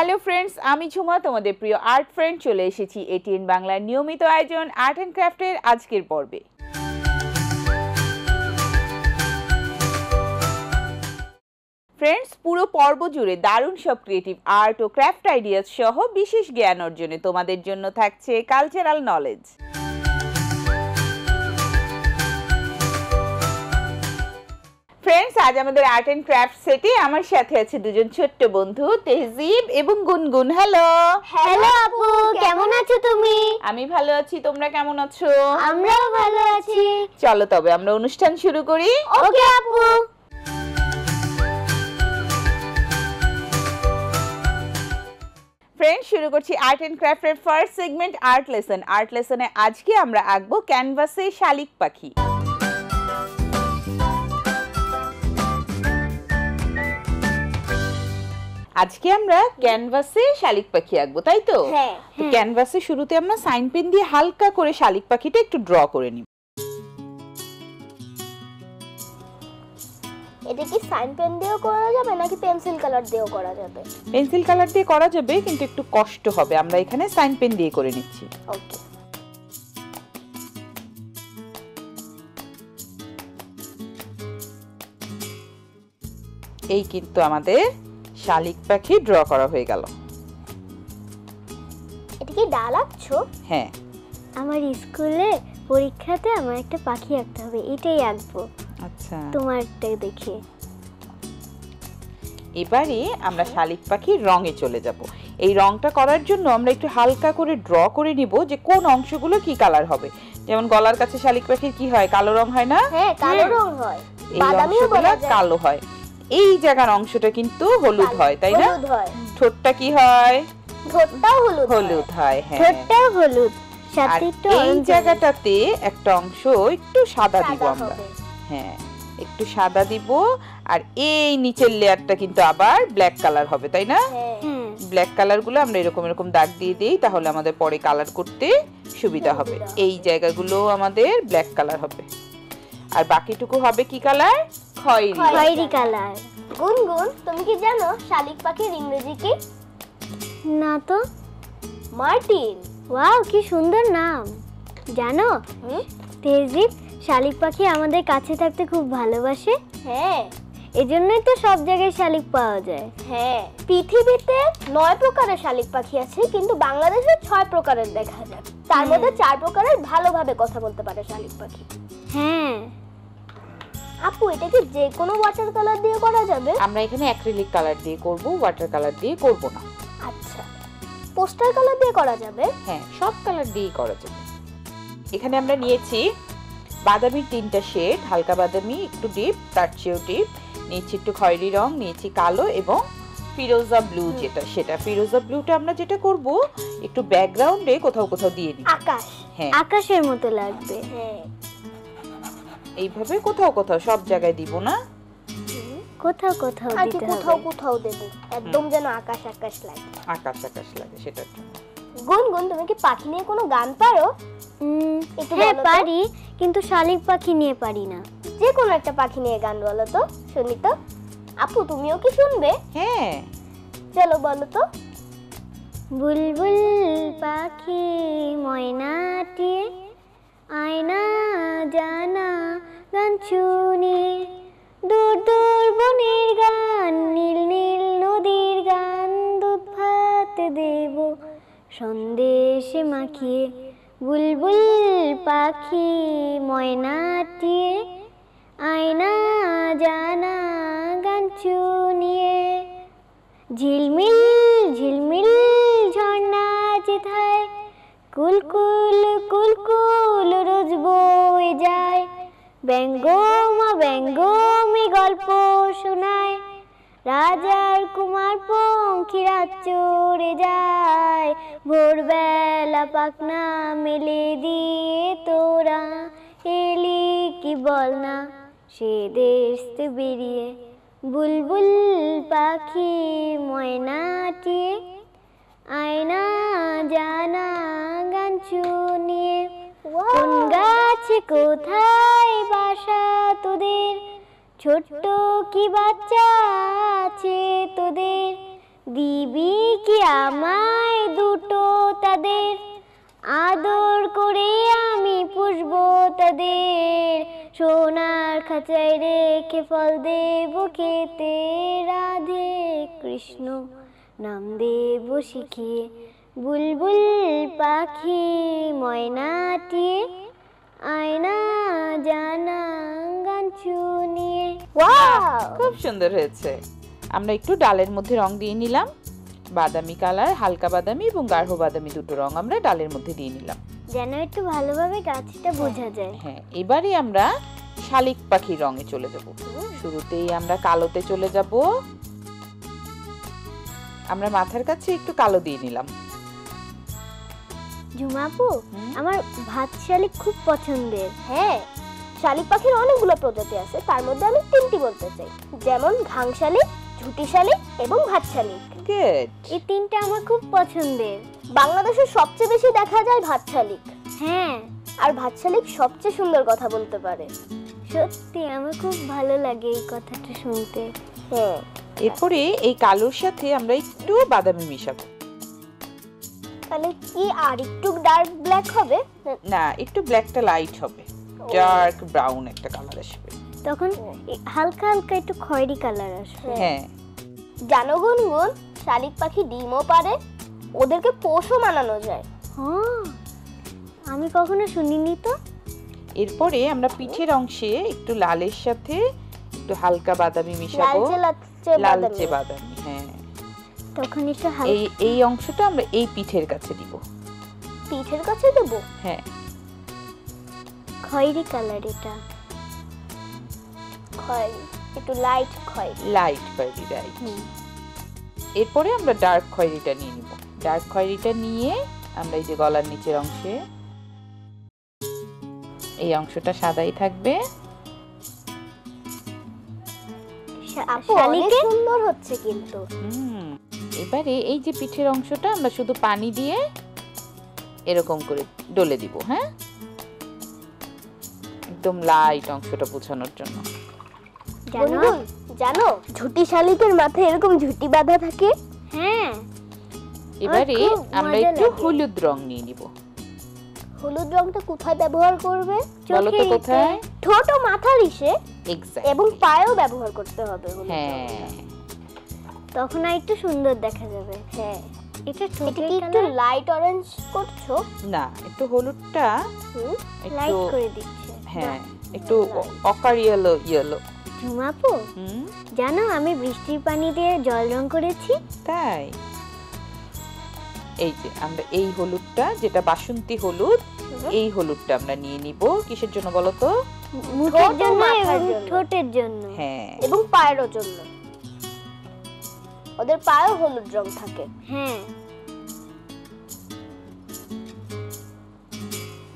Hello friends, আমি ঝুমা, তোমাদের প্রিয় আর্ট ফ্রেন্ড। চলে এসেছি এটিএন বাংলার নিয়মিত আয়োজন আর্ট অ্যান্ড ক্রাফটের আজকের পর্বে। ফ্রেন্ডস, পুরো পর্ব জুড়ে দারুণ সব ক্রিয়েটিভ আর্ট ও ক্রাফট আইডিয়াস সহ বিশেষ জ্ঞান অর্জনে তোমাদের জন্য থাকছে কালচারাল নলেজ। ফ্রেন্ডস, আজ আমাদের আর্ট এন্ড ক্রাফট সেটে আমার সাথে আছে দুজন ছোট্ট বন্ধু, তেহজিব এবং গুনগুন। হ্যালো। হ্যালো আপু, কেমন আছো তুমি? আমি ভালো আছি, তোমরা কেমন আছো? আমরাও ভালো আছি। চলো তবে আমরা অনুষ্ঠান শুরু করি। ওকে আপু। ফ্রেন্ডস, শুরু করছি আর্ট এন্ড ক্রাফটের first segment, art lesson. Art লেসনে আজকে আমরা আঁকবো ক্যানভাসে শালিক পাখি। আজকে আমরা ক্যানভাসে শালিক পাখি আঁকবো, তাই তো? হ্যাঁ। ক্যানভাসে শুরুতে আমরা সাইন পেন দিয়ে হালকা করে শালিক পাখিটা একটু ড্র করে নিব। এটা কি সাইন পেন দিয়েও করা যাবে নাকি পেন্সিল কালার দিয়েও করা যাবে? পেন্সিল কালার দিয়ে করা যাবে, কিন্তু একটু কষ্ট হবে। আমরা এখানে সাইন পেন দিয়ে করে নিচ্ছি। ওকে। এই কিন্তু আমাদের শালিক পাখি ড্র করা হয়ে গেল। এটা কি ডাল আঁকছো? হ্যাঁ। আমার স্কুলে পরীক্ষাতে আমার একটা পাখি আঁকতে হবে, এটাই আঁকবো। আচ্ছা, তোমারটা দেখে। এবারে আমরা শালিক পাখির রঙে চলে যাব। এই রংটা করার জন্য আমরা একটু হালকা করে ড্র করে নিব যে কোন অংশগুলো কি কালার হবে। যেমন গলার কাছে শালিক পাখির কি হয়, কালো রং হয় না? হ্যাঁ, কালো রং হয়। এই অংশগুলো কালো হয়। এই জায়গার অংশটা কিন্তু হলুদ হয়, তাই না? হলুদ হয়। ঠোঁটটা কি হয়? ঠোঁটটাও হলুদ। হলুদ হয়। হ্যাঁ, ঠোঁটটাও হলুদ। সাথে একটু এই জায়গাটাতে একটা অংশ একটু সাদা দিব আমরা। হ্যাঁ, একটু সাদা দিব। আর এই নিচের লেয়ারটা কিন্তু আবার ব্ল্যাক কালার হবে, তাই না? ব্ল্যাক কালার গুলো আমরা এরকম এরকম দাগ দিয়ে দিই, তাহলে আমাদের পরে কালার করতে সুবিধা হবে। এই জায়গাগুলো আমাদের ব্ল্যাক কালার হবে, আর বাকিটুকু হবে কি কালার? খয়েরি কালার। গুনগুন, তুমি কি জানো শালিক পাখির ইংরেজি কি? না তো। মার্টিন। ওয়াও, কি সুন্দর নাম। জানো তেহজিব, শালিক পাখি আমাদের কাছে থাকতে খুব ভালোবাসে। হ্যাঁ, এজন্যই তো সব জায়গায় শালিক পাওয়া যায়। হ্যাঁ, পৃথিবীতে 9 প্রকারের শালিক পাখি আছে, কিন্তু বাংলাদেশে 6 প্রকারের দেখা যায়। তার মধ্যে 4 প্রকারের ভালোভাবে কথা বলতে পারে শালিক পাখি। হ্যাঁ আপু, এটা কি যে কোনো ওয়াটার কালার দিয়ে করা যাবে? আমরা এখানে অ্যাক্রিলিক কালার দিয়ে করব, ওয়াটার কালার দিয়ে করব না। আচ্ছা, পোস্টার কালার দিয়ে করা যাবে? হ্যাঁ, সব কালার দিয়েই করা যাবে। এখানে আমরা নিয়েছি বাদামি 3টা শেড, হালকা বাদামি, একটু ডিপ, তার চেয়েও ডিপ। নিয়েছি একটু খয়েরি রং, নিয়েছি কালো এবং ফিরোজা ব্লু, যেটা সেটা ফিরোজা ব্লুটা আমরা যেটা করব একটু ব্যাকগ্রাউন্ডে কোথাও কোথাও দিয়ে দিব। আকাশ। হ্যাঁ, আকাশের মতো লাগবে। হ্যাঁ, এইভাবে কোথাও কোথাও, সব জায়গায় দিব না, কোথাও কোথাও দিতে হবে। কোথাও কোথাও দেব, একদম যেন আকাশ আকাশ লাগে। আকাশ আকাশ লাগে সেটার জন্য। গুনগুন, তুমি কি পাখি নিয়ে কোনো গান পারো? হ্যাঁ পারি, কিন্তু শালিক পাখি নিয়ে পারি না। যে কোনো একটা পাখি নিয়ে গান বলো তো, শুনি তো। আপু, তুমিও কি শুনবে? হ্যাঁ, চলো বলো তো। বুলবুল পাখি ময়নাটি আয়না জানা গান শুনি, দূর দূর বনের গান, নীল নীল নদীর গান, দুধ ভাত দেব সন্দেশে মাখিয়ে। বুলবুল পাখি ময়নাটি আয়না জানা গান শুনিয়ে, ঝিলমিল ঝিলমিল ঝর্ণা যেথায়, কুলকুল কুলকুল রোজ বয়ে যায়, ব্যঙ্গমা ব্যঙ্গমে গল্প শোনায়, রাজার কুমার পঙ্খিরা চড়ে যায়, ভোরবেলা পাখনা মেলে দিয়ে তোরা এলি কি বল না সে দেশ বেরিয়ে। বুলবুল পাখি ময়নাটি আয়না জানা গান শুনিয়ে, কোন গাছে কোথায় বাসা তোদের, ছোট্ট কি বাচ্চা আছে তোদের, দিবি কি আমায় দুটো তাদের, আদর করে আমি পুষবো তাদের, সোনার খাঁচায় রেখে ফল দেব খেতে, রাধে কৃষ্ণ নাম দেব শিখিয়ে, বুলবুল পাখি ময়নাটিয়ে, আয়না জানা গান শুনিয়ে। ওয়াও, খুব সুন্দর হয়েছে। আমরা একটু ডালের মধ্যে রং দিয়ে নিলাম, বাদামি কালার, হালকা বাদামি এবং গাঢ় বাদামি দুটো রং আমরা ডালের মধ্যে দিয়ে নিলাম, যেন একটু ভালোভাবে গাছটা বোঝা যায়। হ্যাঁ, এবারে আমরা শালিক পাখির রঙে চলে যাব। শুরুতেই আমরা কালোতে চলে যাব। আমরা মাথার কাছে একটু কালো দিয়ে নিলাম। ঝুমাপু, আমার ভাত শালিক খুব পছন্দের। হ্যাঁ, শালিক পাখির অনেকগুলো প্রজাতি আছে, তার মধ্যে আমি তিনটি বলতে চাই, যেমন ঘাং শালিক, ঝুটি শালিক এবং ভাত শালিক। গুড। এই তিনটা আমার খুব পছন্দের। বাংলাদেশে সবচেয়ে বেশি দেখা যায় ভাত শালিক। হ্যাঁ, আর ভাত শালিক সবচেয়ে সুন্দর কথা বলতে পারে। সত্যি আমার খুব ভালো লাগে এই কথাটা শুনতে। হ্যাঁ, এরপরে এই কালোর সাথে আমরা একটু বাদামি মিশাবো। তাহলে কি আর একটু ডার্ক ব্ল্যাক হবে? না, একটু ব্ল্যাকটা লাইট হবে, ডার্ক ব্রাউন একটা কালার আসবে, তখন হালকা হালকা একটু খয়েরি কালার আসবে। হ্যাঁ। জানো গুনগুন, শালিক পাখি ডিমও পারে, ওদেরকে পোষও বানানো যায়। হ্যাঁ, আমি কখনো শুনিনি তো। এরপরে আমরা পিঠের অংশে একটু লালের সাথে একটু হালকা বাদামি মিশাবো, লালচে বাদামি। হ্যাঁ, তখন একটু এই অংশটা আমরা এই পিঠের কাছে দিব। পিঠের কাছে দেব? হ্যাঁ, খয়েরি কালার, এটা খয়েরি, একটু লাইট খয়েরি। লাইট খয়েরি, রাইট। এরপরে আমরা ডার্ক খয়েরিটা নিয়ে নিব। ডার্ক খয়েরিটা নিয়ে আমরা এই যে গলার নিচের অংশে, এই অংশটা সাদাই থাকবে। শালিকে সুন্দর হচ্ছে কিন্তু। এবারে এই যে পিঠের অংশটা আমরা শুধু পানি দিয়ে এরকম করে ডলে দিব। হ্যাঁ, একদম লাইট অংশটা বোঝানোর জন্য। জানো ঝুটি শালিকের মাথায় এরকম ঝুটি বাঁধা থাকে। হ্যাঁ, এবারে আমরা একটু হলুদ রং নিয়ে নিব। হলুদ রংটা কোথায় ব্যবহার করবে বলো তো কোথায়? ঠোঁট ও মাথার ইসে এক্স্যাক্টলি, এবং পায়েও ব্যবহার করতে হবে হলুদ। হ্যাঁ, তখন আর একটু সুন্দর দেখা যাবে। হ্যাঁ, এটা একটু লাইট অরেঞ্জ করছো না, একটু হলুদটা লাইট করে দিচ্ছে। হ্যাঁ, একটু অকার ইয়েলো। ঝুমাপু, জানো আমি বৃষ্টির পানি দিয়ে জল রং করেছি। তাই? এই যে আমরা এই হলুদটা, যেটা বাসন্তী হলুদ, এই হলুদটা আমরা নিয়ে নিব। কিসের জন্য বলো তো? মুখের জন্য এবং ঠোঁটের জন্য। হ্যাঁ, এবং পায়ের জন্য। ওদের পায়ে হলুদ রং থাকে। হ্যাঁ,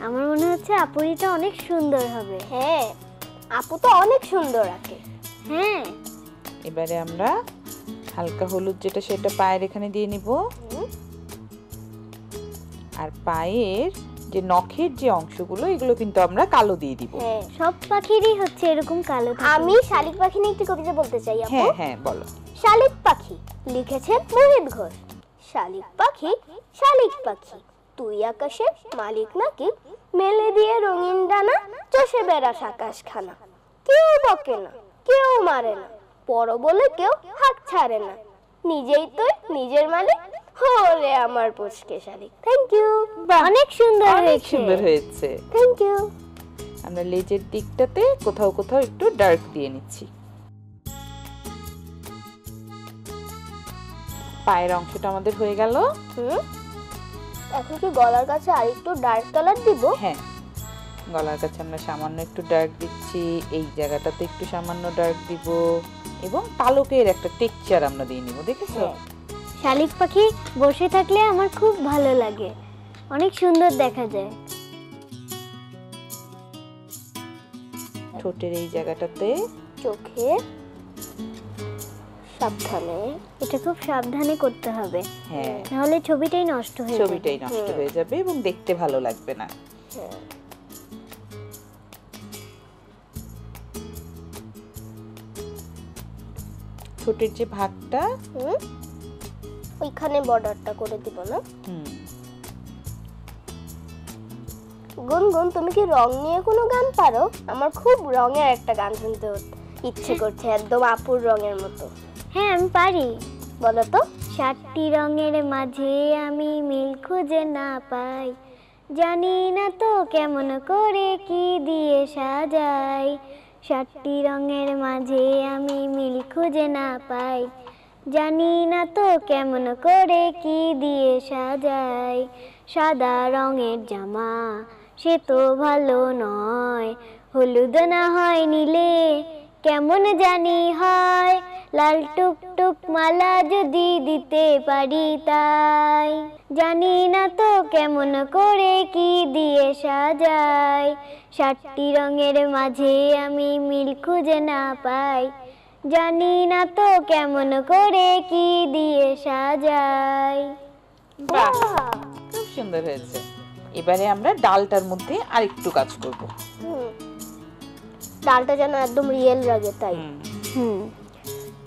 আমার মনে হচ্ছে আপুরিটা অনেক সুন্দর হবে। হ্যাঁ, আপু তো অনেক সুন্দর আঁকে। হ্যাঁ, এবারে আমরা হালকা হলুদ যেটা, সেটা পায়ের এখানে দিয়ে নিব। আর পায়ের যে নখের যে অংশগুলো, এগুলো কিন্তু আমরা কালো দিয়ে দিব। হ্যাঁ, সব পাখিরই হচ্ছে এরকম কালো থাকে। আমি শালিক পাখি নিয়ে একটু কবিতা বলতে চাই আপু। হ্যাঁ হ্যাঁ, বলো। শালিক পাখি, লিখেছেন মোহিত ঘোষ। শালিক পাখি, শালিক পাখি, তুই আকাশের মালিক নাকি? মেলে দিয়ে রঙিন ডানা, চষে বেড়াস আকাশখানা। কেউ বকে না, কেউ মারে না, পর বলে কেউ হাঁক ছাড়ে না, নিজেই তুই নিজের মালিক, ওরে আমার পুচকে শালিক। থ্যাংক ইউ, অনেক সুন্দর হয়েছে। অনেক সুন্দর হয়েছে, থ্যাংক ইউ। আমরা লেজের দিকটাতে কোথাও কোথাও একটু ডার্ক দিয়ে নিচ্ছি। পায়ের অংশটা আমাদের হয়ে গেল। এখন কি গলার কাছে আরেকটু ডার্ক কালার দিব? হ্যাঁ, গলার কাছে আমরা সামান্য একটু ডার্ক দিচ্ছি, এই জায়গাটাতে একটু সামান্য ডার্ক দিব, এবং পালকের একটা টেক্সচার আমরা দিয়ে নিব। দেখেছো? শালিক পাখি বসে থাকলে আমার খুব ভালো লাগে, অনেক সুন্দর দেখা যায়। ঠোঁটের এই জায়গাটাতে, চোখে সাবধানে, এটা খুব সাবধানে করতে হবে। হ্যাঁ, নাহলে ছবিটাই নষ্ট হয়ে যাবে। ছবিটাই নষ্ট হয়ে যাবে এবং দেখতে ভালো লাগবে না। ঠোঁটের যে ভাগটা, ওইখানে বর্ডারটা করে দিব না? গুনগুন, তুমি কি রং নিয়ে কোনো গান পারো? আমার খুব রঙের একটা গান শুনতে ইচ্ছে করছে, একদম আপুর রঙের মতো। হ্যাঁ, আমি পারি। বলো তো। 7টি রঙের মাঝে আমি মিল খুঁজে না পাই, জানি না তো কেমন করে কি দিয়ে সাজাই। 7টি রঙের মাঝে আমি মিল খুঁজে না পাই, জানি না তো কেমন করে কি দিয়ে সাজাই। সাদা রঙের জামা সে তো ভালো নয়, হলুদ না হয় নীলে কেমন জানি হয়। লাল টুকটুক মালা যদি দিতে পারি তাই, জানি না তো কেমন করে কি দিয়ে সাজাই। 7টি রঙের মাঝে আমি মিল খুঁজে না পাই, জানি না তো কেমন করে কি দিয়ে সাজাই। বাহ, খুব সুন্দর হয়েছে। এবারে আমরা ডালটার মধ্যে আরেকটু কাজ করব। ডালটা যেন একদম রিয়েল লাগে, তাই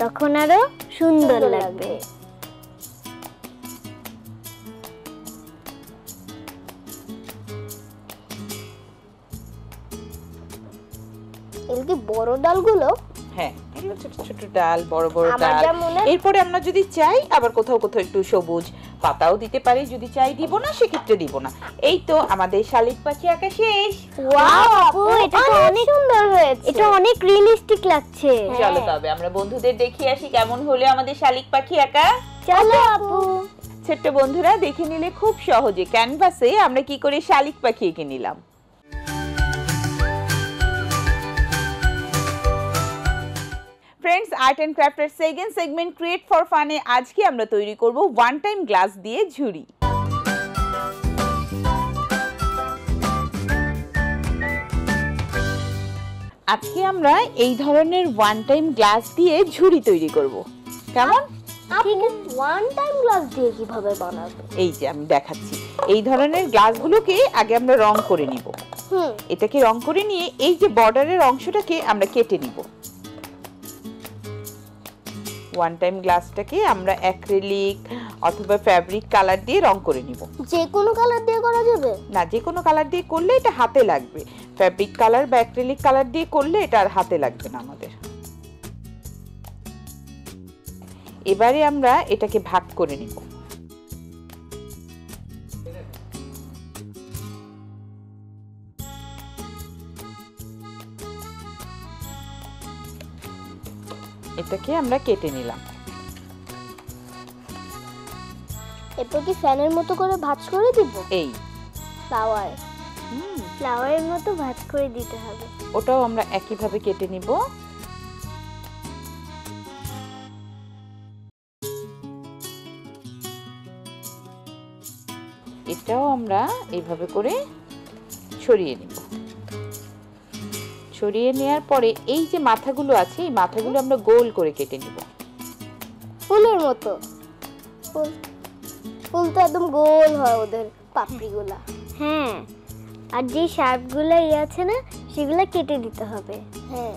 তখন আরো সুন্দর লাগবে। এগুলো কি বড় ডালগুলো? হ্যাঁ, এগুলো ছোট ছোট ডাল, বড় বড় ডাল। এরপরে আমরা যদি চাই আবার কোথাও কোথাও একটু সবুজ পাতাও দিতে পারি, যদি চাই দিব না সেক্ষেত্রে দিব না। এই তো আমাদের শালিক পাখি আঁকা শেষ। ওয়াও আপু, এটা তো অনেক সুন্দর হয়েছে, এটা অনেক রিয়েলিস্টিক লাগছে। চলো তবে আমরা বন্ধুদের দেখিয়ে আসি কেমন হলো আমাদের শালিক পাখি আঁকা। চলো আপু। ছোট্ট বন্ধুরা দেখে নিলে খুব সহজে ক্যানভাসে আমরা কি করে শালিক পাখি এঁকে নিলাম। ফ্রেন্ডস, আর্ট এন্ড ক্রাফটের সেকেন্ড সেগমেন্ট ক্রিয়েট ফর ফানে আজকে আমরা তৈরি করব ওয়ান টাইম গ্লাস দিয়ে ঝুড়ি। আজকে আমরা এই ধরনের ওয়ান টাইম গ্লাস দিয়ে ঝুড়ি তৈরি করব। কেমন? ঠিক আছে, ওয়ান টাইম গ্লাস দিয়ে কিভাবে বানাবো? এই যে আমি দেখাচ্ছি। এই ধরনের গ্লাসগুলোকে আগে আমরা রং করে নিব। এটাকে রং করে নিয়ে এই যে বর্ডারের অংশটাকে আমরা কেটে নিব। ওয়ান টাইম গ্লাসটাকে আমরা অ্যাক্রিলিক অথবা ফ্যাব্রিক কালার দিয়ে রং করে নিব। যে কোনো কালার দিয়ে করা যাবে না, যে কোনো কালার দিয়ে করলে এটা হাতে লাগবে। ফ্যাব্রিক কালার বা অ্যাক্রিলিক কালার দিয়ে করলে এটা আর হাতে লাগবে না আমাদের। এবারে আমরা এটাকে ভাগ করে নিব। এটাকে আমরা কেটে নিলাম। এরপর কি ফ্যানের মতো করে ভাঁজ করে দিব? এই ফ্লাওয়ারের মতো ভাঁজ করে দিতে হবে। ওটাও আমরা একই ভাবে কেটে নিব। এটাও আমরা এইভাবে করে ছড়িয়ে নিব। ছড়িয়ে নেওয়ার পরে এই যে মাথাগুলো আছে এই মাথাগুলো আমরা গোল করে কেটে নিব, ফুলের মতো। ফুল তো একদম গোল হয় ওদের পাপড়িগুলা। হ্যাঁ, আর যে শার্পগুলো আছে না সেগুলো কেটে দিতে হবে। হ্যাঁ,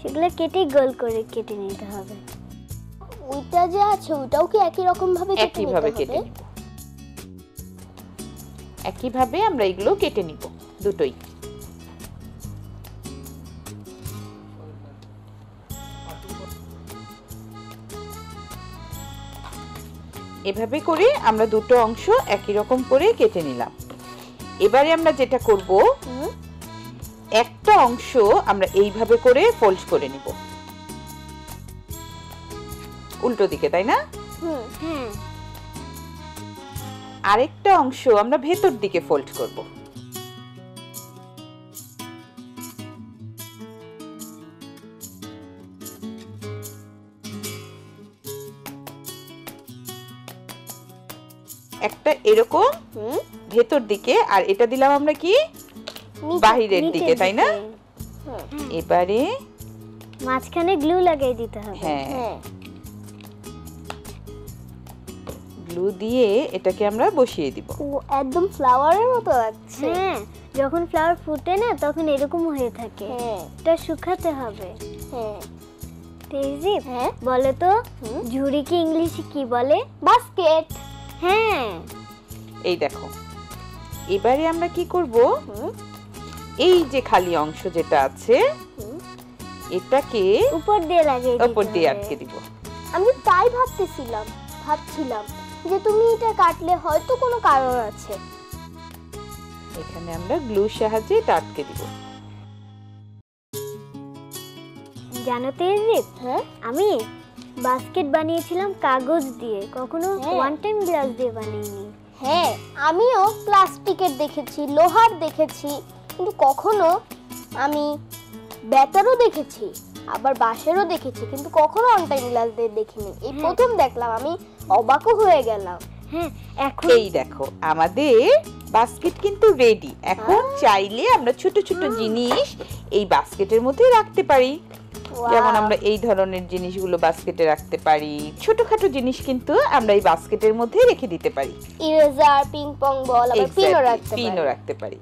সেগুলো কেটে গোল করে কেটে নিতে হবে। ওইটা যে আছে ওটাও কি একই রকম ভাবে কেটে নিতে হবে? কেটে নিব। একই ভাবে আমরা এগুলো কেটে নিব দুটোই। এভাবে করে আমরা দুটো অংশ একই রকম করে কেটে নিলাম। এবারে আমরা যেটা করব, একটা অংশ আমরা এইভাবে করে ফোল্ড করে নিব উল্টো দিকে, তাই না? আরেকটা অংশ আমরা ভেতর দিকে ফোল্ড করব। একটা এরকম ভেতর দিকে, আর এটা দিলাম আমরা কি বাহিরের দিকে, তাই না? এবারে মাঝখানে গ্লু লাগিয়ে দিতে হবে। হ্যাঁ, গ্লু দিয়ে এটাকে আমরা বসিয়ে দিব। একদম ফ্লাওয়ারের মতো লাগছে। হ্যাঁ, যখন ফ্লাওয়ার ফুটে না তখন এরকম হয়ে থাকে। এটা শুকাতে হবে। হ্যাঁ, তেজিব, হ্যাঁ বলো তো ঝুড়িকে ইংলিশে কি বলে? বাস্কেট। হ্যাঁ, এই দেখো, এবারে আমরা কি করব, এই যে খালি অংশ যেটা আছে এটাকে উপর দিয়ে লাগিয়ে দিতে উপর দিয়ে হবে। আটকে দিব। আমি তাই ভাবছিলাম যে তুমি এটা কাটলে হয়তো কোনো কারণ আছে। এখানে আমরা গ্লুর সাহায্যে এটা আটকে দিব। জানো তেজিব, হ্যাঁ আমি বাস্কেট বানিয়েছিলাম কাগজ দিয়ে, কখনো ওয়ান টাইম গ্লাস দিয়ে বানাইনি। হ্যাঁ, আমিও প্লাস্টিকের দেখেছি, লোহার দেখেছি, কিন্তু কখনো আমি বেতারও দেখেছি, আবার বাঁশেরও দেখেছি, কিন্তু কখনো ওয়ান টাইম গ্লাস দিয়ে দেখিনি। এই প্রথম দেখলাম, আমি অবাকও হয়ে গেলাম। হ্যাঁ, এখন এই দেখো আমাদের বাস্কেট কিন্তু রেডি। এখন চাইলে আমরা ছোট ছোট জিনিস এই বাস্কেটের মধ্যে রাখতে পারি। যেমন আমরা এই ধরনের জিনিসগুলো বাস্কেটে রাখতে পারি, ছোটখাটো জিনিস কিন্তু আমরা এই বাস্কেটের মধ্যে রেখে দিতে পারি। ইরেজার, পিং পং বল, আবার পিনও রাখতে পারি।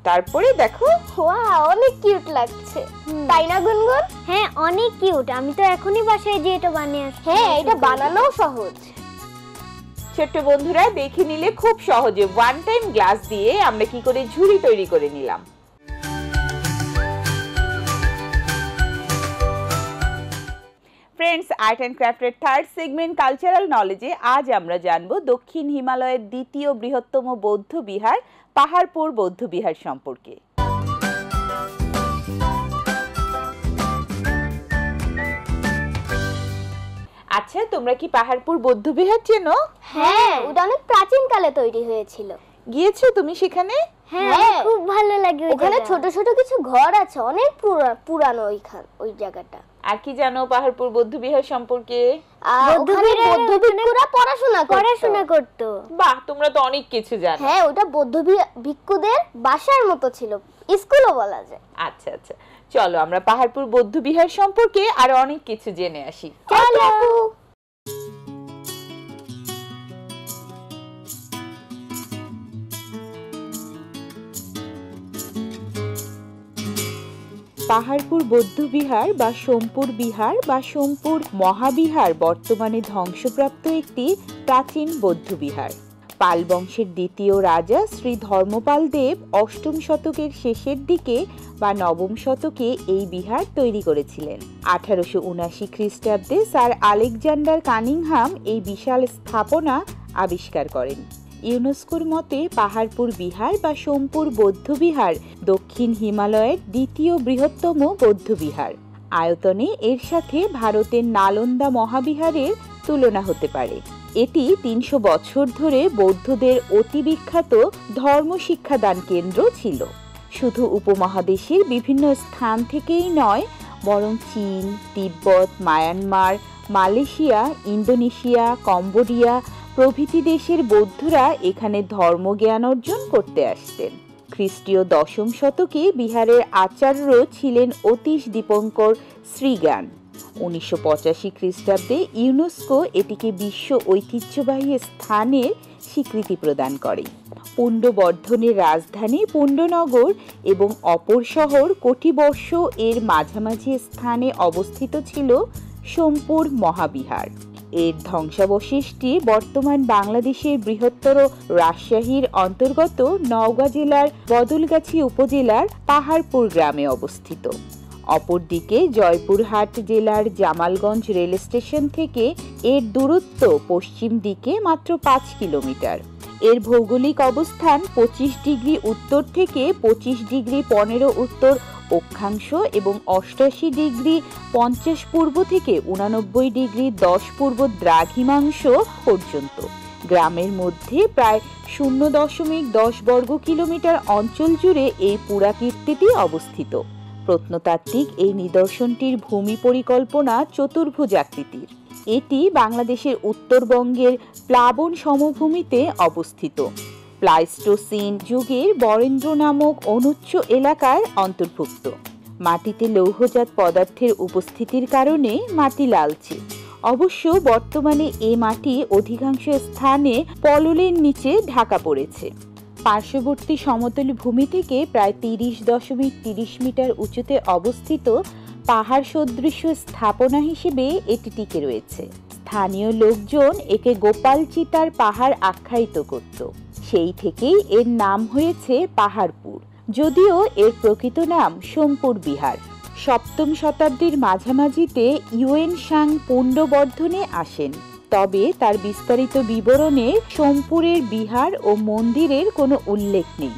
তারপরে দেখো, ওয়াও, অনেক কিউট লাগছে, তাই না গুনগুন? হ্যাঁ, অনেক কিউট। আমি তো এখনই বাসায় যে এটা বানিয়ে আসছি। হ্যাঁ, এটা বানানোও সহজ। ছোট্ট বন্ধুরা দেখে নিলে খুব সহজে ওয়ান টাইম গ্লাস দিয়ে আমরা কি করে ঝুড়ি তৈরি করে নিলাম। ফ্রেন্ডস, আর্ট অ্যান্ড ক্রাফটের থার্ড সেগমেন্ট কালচারাল নলেজে আজ আমরা জানবো দক্ষিণ হিমালয়ের দ্বিতীয় বৃহত্তম বৌদ্ধ বিহার পাহাড়পুর বৌদ্ধ বিহার সম্পর্কে। আচ্ছা, তোমরা কি পাহাড়পুর বৌদ্ধ বিহার চেনো? হ্যাঁ, ওটা অনেক প্রাচীন কালে তৈরি হয়েছিল। গিয়েছো তুমি সেখানে? হ্যাঁ, খুব ভালো লাগে। ওখানে ছোট ছোট কিছু ঘর আছে, অনেক পুরানো ওই জায়গাটা। আর কি জানো পাহাড়পুর বৌদ্ধ বিহার সম্পর্কে? ওখানে বৌদ্ধ ভিক্ষুরা পড়াশোনা করত। বাহ, তোমরা তো অনেক কিছু জানো। হ্যাঁ, ওটা বৌদ্ধ ভিক্ষুদের বাসার মতো ছিল, স্কুলও বলা যায়। আচ্ছা আচ্ছা, চলো আমরা পাহাড়পুর বৌদ্ধ বিহার সম্পর্কে আর অনেক কিছু জেনে আসি। চলো। পাহাড়পুর বৌদ্ধবিহার বা সোমপুর বিহার বা সোমপুর মহাবিহার বর্তমানে ধ্বংসপ্রাপ্ত একটি প্রাচীন বৌদ্ধবিহার। পাল বংশের দ্বিতীয় রাজা শ্রী ধর্মপাল দেব অষ্টম শতকের শেষের দিকে বা নবম শতকে এই বিহার তৈরি করেছিলেন। 1879 খ্রিস্টাব্দে স্যার আলেকজান্ডার কানিংহাম এই বিশাল স্থাপনা আবিষ্কার করেন। ইউনেস্কোর মতে পাহাড়পুর বিহার বা সোমপুর বৌদ্ধবিহার দক্ষিণ হিমালয়ের দ্বিতীয় বৃহত্তম বৌদ্ধবিহার। আয়তনে এর সাথে ভারতের নালন্দা মহাবিহারের তুলনা হতে পারে। এটি 300 বছর ধরে বৌদ্ধদের অতি বিখ্যাত ধর্ম শিক্ষাদান কেন্দ্র ছিল। শুধু উপমহাদেশের বিভিন্ন স্থান থেকেই নয়, বরং চীন, তিব্বত, মায়ানমার, মালয়েশিয়া, ইন্দোনেশিয়া, কম্বোডিয়া প্রভৃতি দেশের বৌদ্ধরা এখানে ধর্মজ্ঞান অর্জন করতে আসতেন। খ্রিস্টীয় 10ম শতকে বিহারের আচার্য ছিলেন অতীশ দীপঙ্কর শ্রীজ্ঞান। 1985 খ্রিস্টাব্দে ইউনেস্কো এটিকে বিশ্ব ঐতিহ্যবাহী স্থানের স্বীকৃতি প্রদান করে। পুণ্ড্যবর্ধনের রাজধানী পুণ্ড্যনগর এবং অপর শহর কটিবর্ষ এর মাঝামাঝি স্থানে অবস্থিত ছিল সোমপুর মহাবিহার। এর ধ্বংসাবশেষটি বর্তমান বাংলাদেশের বৃহত্তর রাজশাহীর অন্তর্গত নওগাঁ জেলার বদলগাছি উপজেলার পাহাড়পুর গ্রামে অবস্থিত। অপরদিকে জয়পুরহাট জেলার জামালগঞ্জ রেল স্টেশন থেকে এর দূরত্ব পশ্চিম দিকে মাত্র 5 কিলোমিটার। এর ভৌগোলিক অবস্থান 25 ডিগ্রি উত্তর থেকে 25 ডিগ্রি 15 উত্তর অক্ষাংশ এবং 88 ডিগ্রি 50 পূর্ব থেকে 89 ডিগ্রি 10 পূর্ব দ্রাঘিমাংশ পর্যন্ত। গ্রামের মধ্যে প্রায় 0.10 বর্গ কিলোমিটার অঞ্চল জুড়ে এই পুরাকীর্তিটি অবস্থিত। প্রত্নতাত্ত্বিক এই নিদর্শনটির ভূমি পরিকল্পনা চতুর্ভুজ আকৃতির। এটি বাংলাদেশের উত্তরবঙ্গের প্লাবন সমভূমিতে অবস্থিত। প্লাইস্টোসিন যুগের বরেন্দ্র নামক অনুচ্চ এলাকার অন্তর্ভুক্ত। মাটিতে লৌহজাত পদার্থের উপস্থিতির কারণে মাটি লালচে। অবশ্য বর্তমানে এই মাটি অধিকাংশ স্থানে পললের নিচে ঢাকা পড়েছে। পার্শ্ববর্তী সমতল ভূমি থেকে প্রায় 30.30 মিটার উঁচুতে অবস্থিত পাহাড় সদৃশ স্থাপনা হিসেবে এটি টিকে রয়েছে। স্থানীয় লোকজন একে গোপাল চিতার পাহাড় আখ্যায়িত করত। সেই থেকেই এর নাম হয়েছে পাহাড়পুর, যদিও এর প্রকৃত নাম সোমপুর বিহার। সপ্তম শতাব্দীর মাঝামাঝিতে ইউয়েন সাং পুণ্ড্যবর্ধনে আসেন, তবে তার বিস্তারিত বিবরণে সোমপুরের বিহার ও মন্দিরের কোনো উল্লেখ নেই।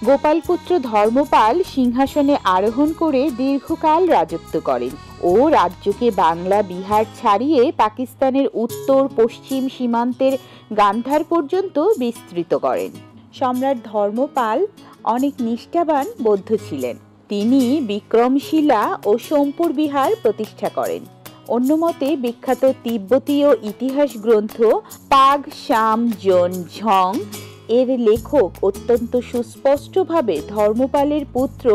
গোপালপুত্র ধর্মপাল সিংহাসনে আরোহণ করে দীর্ঘকাল রাজত্ব করেন ও রাজ্যকে বাংলা বিহার ছাড়িয়ে পাকিস্তানের উত্তর পশ্চিম সীমান্তের গান্ধার পর্যন্ত বিস্তৃত করেন। সম্রাট ধর্মপাল অনেক নিষ্ঠাবান বৌদ্ধ ছিলেন। তিনি বিক্রমশিলা ও সোমপুর বিহার প্রতিষ্ঠা করেন। অন্যমতে বিখ্যাত তিব্বতীয় ইতিহাস গ্রন্থ পাগ শাম জন ঝং এর লেখক অত্যন্ত সুস্পষ্টভাবে ধর্মপালের পুত্র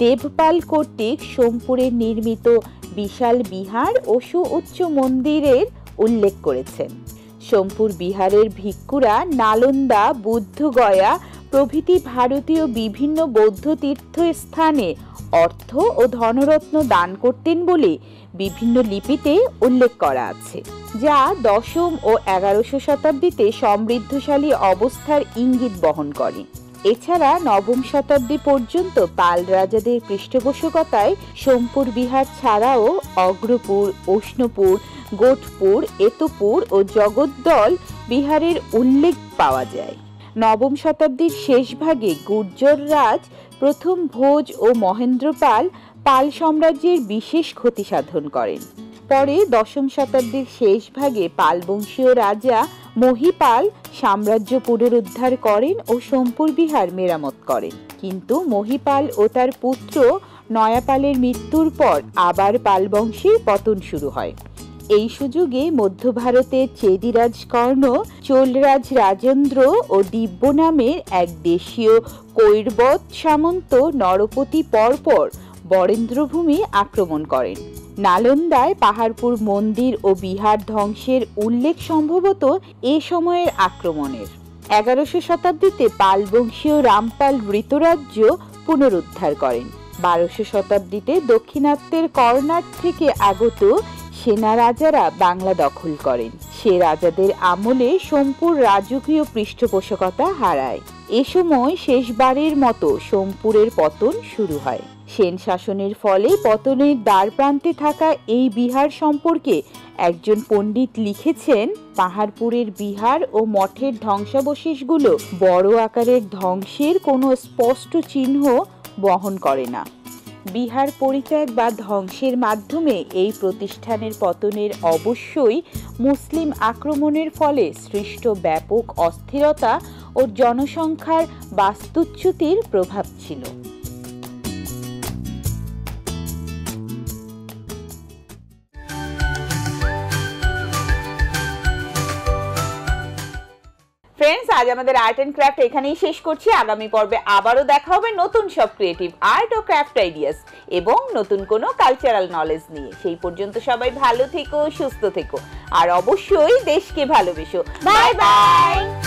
দেবপাল কর্তৃক সোমপুরে নির্মিত বিশাল বিহার ও সুউচ্চ মন্দিরের উল্লেখ করেছেন। সোমপুর বিহারের ভিক্ষুরা নালন্দা, বুদ্ধগয়া প্রভৃতি ভারতীয় বিভিন্ন বৌদ্ধ তীর্থস্থানে অর্থ ও ধনরত্ন দান করতেন বলে বিভিন্ন লিপিতে উল্লেখ করা আছে, যা দশম ও 11শো শতাব্দীতে সমৃদ্ধশালী অবস্থার ইঙ্গিত বহন করে। এছাড়া নবম শতাব্দী পর্যন্ত পাল রাজাদের পৃষ্ঠপোষকতায় সোমপুর বিহার ছাড়াও অগ্রপুর, উষ্ণপুর, গোঠপুর, এতপুর ও জগদ্দল বিহারের উল্লেখ পাওয়া যায়। নবম শতাব্দীর শেষ ভাগে গুর্জর রাজ প্রথম ভোজ ও মহেন্দ্রপাল পাল সাম্রাজ্যের বিশেষ ক্ষতি সাধন করেন। পরে দশম শতাব্দীর শেষ ভাগে পাল বংশীয় রাজা মহিপাল সাম্রাজ্য পুনরুদ্ধার করেন ও সোমপুর বিহার মেরামত করেন। কিন্তু মহিপাল ও তার পুত্র নয়াপালের মৃত্যুর পর আবার পাল বংশের পতন শুরু হয়। এই সুযোগে মধ্য ভারতের চেদিরাজ কর্ণ, চোলরাজ রাজেন্দ্র ও দিব্য নামের এক দেশীয় কৈরবত সামন্ত নরপতি পরপর বরেন্দ্রভূমি আক্রমণ করেন। নালন্দায় পাহাড়পুর মন্দির ও বিহার ধ্বংসের উল্লেখ সম্ভবত এ সময়ের আক্রমণের। 11শো শতাব্দীতে পাল বংশীয় রামপাল ঋতরাজ্য পুনরুদ্ধার করেন। 12শো শতাব্দীতে দক্ষিণাত্যের কর্ণাট থেকে আগত সেনা রাজারা বাংলা দখল করেন। সে রাজাদের আমলে সোমপুর রাজকীয় পৃষ্ঠপোষকতা হারায়। এ সময় শেষবারের মতো সোমপুরের পতন শুরু হয়। সেন শাসনের ফলে পতনের দ্বার প্রান্তে থাকা এই বিহার সম্পর্কে একজন পণ্ডিত লিখেছেন, পাহাড়পুরের বিহার ও মঠের ধ্বংসাবশেষগুলো বড় আকারের ধ্বংসের কোনো স্পষ্ট চিহ্ন বহন করে না। বিহার পরিত্যাগ বা ধ্বংসের মাধ্যমে এই প্রতিষ্ঠানের পতনের অবশ্যই মুসলিম আক্রমণের ফলে সৃষ্ট ব্যাপক অস্থিরতা ও জনসংখ্যার বাস্তুচ্যুতির প্রভাব ছিল। ফ্রেন্ডস, আজ আমাদের আর্ট এন্ড ক্রাফট এখানেই শেষ করছি। আগামী পর্বে আবারও দেখা হবে নতুন সব ক্রিয়েটিভ আর্ট ও ক্রাফট আইডিয়াস এবং নতুন কোনো কালচারাল নলেজ নিয়ে। সেই পর্যন্ত সবাই ভালো থেকো, সুস্থ থেকো আর অবশ্যই দেশকে ভালোবেসো। Bye bye.